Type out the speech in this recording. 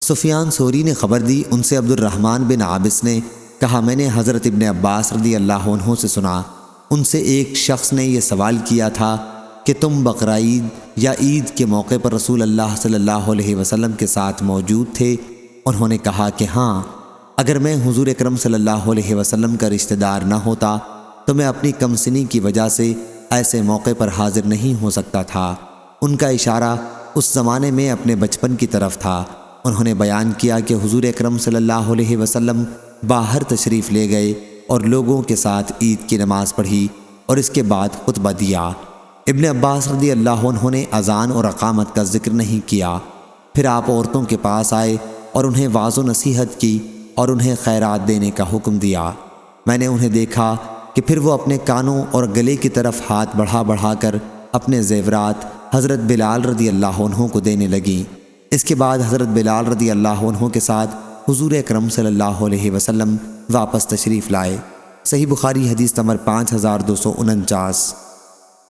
سفیان ثوری نے خبر دی، ان سے عبد الرحمن بن عابس نے کہا میں نے حضرت ابن عباس رضی اللہ عنہ سے سنا، ان سے ایک شخص نے یہ سوال کیا تھا کہ تم بقرعید یا عید کے موقع پر رسول اللہ صلی اللہ علیہ وسلم کے ساتھ موجود تھے؟ انہوں نے کہا کہ ہاں، اگر میں حضور اکرم صلی اللہ علیہ وسلم کا رشتہ دار نہ ہوتا تو میں اپنی کم سنی کی وجہ سے ایسے موقع پر حاضر نہیں ہو سکتا تھا۔ ان کا اشارہ اس زمانے میں اپنے بچپن کی طرف تھا۔ انہوں نے بیان کیا کہ حضور اکرم صلی اللہ علیہ وسلم باہر تشریف لے گئے اور لوگوں کے ساتھ عید کی نماز پڑھی اور اس کے بعد خطبہ دیا۔ ابن عباس رضی اللہ عنہ نے اذان اور اقامت کا ذکر نہیں کیا۔ پھر آپ عورتوں کے پاس آئے اور انہیں واعظ و نصیحت کی اور انہیں خیرات دینے کا حکم دیا۔ میں نے انہیں دیکھا کہ پھر وہ اپنے کانوں اور گلے کی طرف ہاتھ بڑھا بڑھا کر اپنے زیورات حضرت بلال رضی اللہ عنہ کو دینے لگیں۔ اس کے بعد حضرت بلال رضی اللہ عنہ کے ساتھ حضور اکرم صلی اللہ علیہ وسلم واپس تشریف لائے۔ صحیح بخاری حدیث نمبر 5249۔